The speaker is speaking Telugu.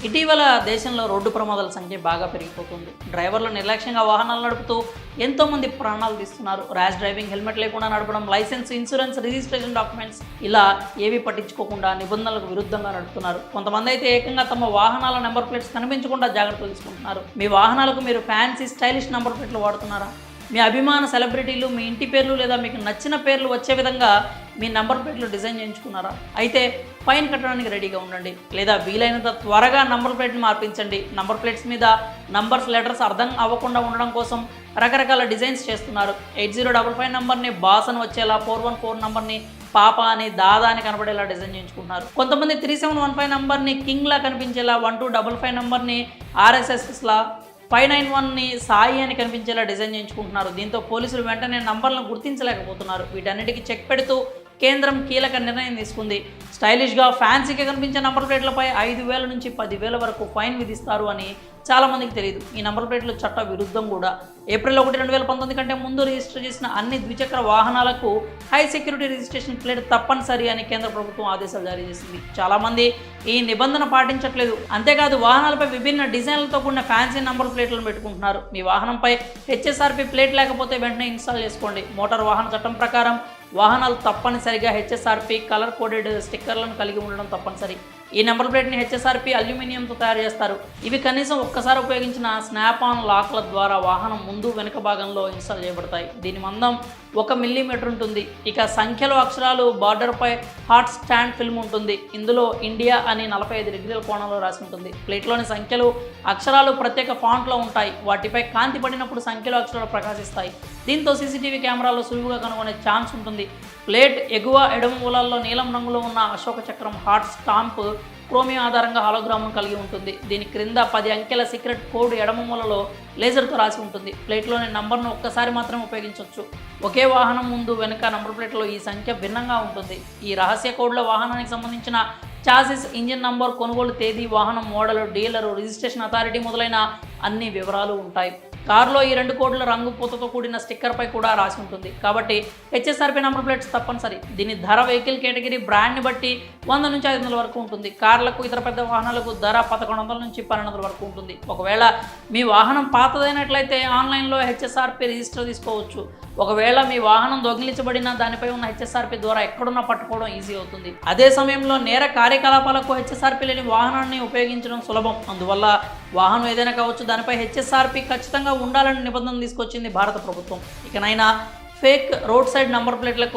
ఇటీవల దేశంలో రోడ్డు ప్రమాదాల సంఖ్య బాగా పెరిగిపోతుంది. డ్రైవర్లు నిర్లక్ష్యంగా వాహనాలు నడుపుతూ ఎంతోమంది ప్రాణాలు తీస్తున్నారు. ర్యాష్ డ్రైవింగ్, హెల్మెట్ లేకుండా నడపడం, లైసెన్స్, ఇన్సూరెన్స్, రిజిస్ట్రేషన్ డాక్యుమెంట్స్ ఇలా ఏవి పట్టించుకోకుండా నిబంధనలకు విరుద్ధంగా నడుపుతున్నారు. కొంతమంది అయితే ఏకంగా తమ వాహనాల నెంబర్ ప్లేట్స్ కనిపించకుండా జాగ్రత్తలు తీసుకుంటున్నారు. మీ వాహనాలకు మీరు ఫ్యాన్సీ, స్టైలిష్ నెంబర్ ప్లేట్లు వాడుతున్నారా? మీ అభిమాన సెలబ్రిటీలు మీ ఇంటి పేర్లు లేదా మీకు నచ్చిన పేర్లు వచ్చే విధంగా మీ నంబర్ ప్లేట్లు డిజైన్ చేయించుకున్నారా? అయితే ఫైన్ కట్టడానికి రెడీగా ఉండండి, లేదా వీలైనంత త్వరగా నంబర్ ప్లేట్ని మార్పించండి. నంబర్ ప్లేట్స్ మీద నంబర్స్, లెటర్స్ అర్థం అవ్వకుండా ఉండడం కోసం రకరకాల డిజైన్స్ చేస్తున్నారు. 8055 నంబర్ని బాస్ అని వచ్చేలా, 414 నంబర్ని పాప అని, దాదా అని కనబడేలా డిజైన్ చేయించుకుంటున్నారు. కొంతమంది 3715 నంబర్ని కింగ్లా కనిపించేలా, 1255 నంబర్ని RSSలా, 591ని సాయి అని కనిపించేలా డిజైన్ చేయించుకుంటున్నారు. దీంతో పోలీసులు వెంటనే నంబర్లను గుర్తించలేకపోతున్నారు. వీటన్నిటికీ చెక్ పెడుతూ కేంద్రం కీలక నిర్ణయం తీసుకుంది. స్టైలిష్గా, ఫ్యాన్సీగా కనిపించే నంబర్ ప్లేట్లపై 5,000 నుంచి 10,000 వరకు ఫైన్ విధిస్తారు అని చాలామందికి తెలియదు. ఈ నంబర్ ప్లేట్లు చట్ట విరుద్ధం కూడా. ఏప్రిల్ 1, 2019 కంటే ముందు రిజిస్టర్ చేసిన అన్ని ద్విచక్ర వాహనాలకు హై సెక్యూరిటీ రిజిస్ట్రేషన్ ప్లేట్ తప్పనిసరి అని కేంద్ర ప్రభుత్వం ఆదేశాలు జారీ చేసింది. చాలామంది ఈ నిబంధన పాటించట్లేదు. అంతేకాదు వాహనాలపై విభిన్న డిజైన్లతో కూడిన ఫ్యాన్సీ నంబర్ ప్లేట్లను పెట్టుకుంటున్నారు. మీ వాహనంపై HSRP ప్లేట్ లేకపోతే వెంటనే ఇన్స్టాల్ చేసుకోండి. మోటార్ వాహన చట్టం ప్రకారం వాహనాలు తప్పనిసరిగా HSRP కలర్ కోడెడ్ స్టిక్కర్లను కలిగి ఉండడం తప్పనిసరి. ఈ నెంబర్ ప్లేట్ని HSRP అల్యూమినియంతో తయారు చేస్తారు. ఇవి కనీసం ఒక్కసారి ఉపయోగించిన స్నాప్ ఆన్ లాక్ల ద్వారా వాహనం ముందు వెనుక భాగంలో ఇన్స్టాల్ చేయబడతాయి. దీని మందం 1 మిల్లీమీటర్ ఉంటుంది. ఇక సంఖ్యలో అక్షరాలు బార్డర్పై హాట్ స్టాండ్ ఫిల్మ్ ఉంటుంది. ఇందులో ఇండియా అని 45 డిగ్రీల కోణంలో రాసి ఉంటుంది. ప్లేట్లోని సంఖ్యలు, అక్షరాలు ప్రత్యేక ఫాంట్లో ఉంటాయి. వాటిపై కాంతి పడినప్పుడు సంఖ్యలో అక్షరాలు ప్రకాశిస్తాయి. దీంతో సీసీటీవీ కెమెరాలో సులువుగా కనుగొనే ఛాన్స్ ఉంటుంది. ప్లేట్ ఎగువ ఎడమ మూలాల్లో నీలం రంగులో ఉన్న అశోక చక్రం హాట్ స్టాంప్ క్రోమియం ఆధారంగా హాలోగ్రామ్ను కలిగి ఉంటుంది. దీని క్రింద 10 అంకెల సీక్రెట్ కోడ్ ఎడమ మూలలో లేజర్తో రాసి ఉంటుంది. ప్లేట్లోని నంబర్ను ఒక్కసారి మాత్రమే ఉపయోగించవచ్చు. ఒకే వాహనం ముందు వెనుక నంబర్ ప్లేట్లో ఈ సంఖ్య భిన్నంగా ఉంటుంది. ఈ రహస్య కోడ్లో వాహనానికి సంబంధించిన చాసిస్, ఇంజిన్ నంబర్, కొనుగోలు తేదీ, వాహనం మోడల్, డీలరు, రిజిస్ట్రేషన్ అథారిటీ మొదలైన అన్ని వివరాలు ఉంటాయి. కారులో ఈ 2 కోడ్ల రంగు పూతతో కూడిన స్టిక్కర్పై కూడా రాసి ఉంటుంది. కాబట్టి HSRP నంబర్ ప్లేట్స్ తప్పనిసరి. దీని ధర వెహికల్ కేటగిరీ, బ్రాండ్ని బట్టి 100 నుంచి 500 వరకు ఉంటుంది. కార్లకు, ఇతర పెద్ద వాహనాలకు ధర 1100 నుంచి 1200 వరకు ఉంటుంది. ఒకవేళ మీ వాహనం పాతదైనట్లయితే ఆన్లైన్లో HSRP రిజిస్టర్ తీసుకోవచ్చు. ఒకవేళ మీ వాహనం దొంగిలించబడినా దానిపై ఉన్న HSRP ద్వారా ఎక్కడున్నా పట్టుకోవడం ఈజీ అవుతుంది. అదే సమయంలో నేర కార్యకలాపాలకు HSRP లేని వాహనాన్ని ఉపయోగించడం సులభం. అందువల్ల వాహనం ఏదైనా కావచ్చు, దానిపై HSRP ఖచ్చితంగా ఉండాలని నిబంధన తీసుకొచ్చింది భారత ప్రభుత్వం. ఇకనైనా ఫేక్ రోడ్ సైడ్ నంబర్ ప్లేట్లకు,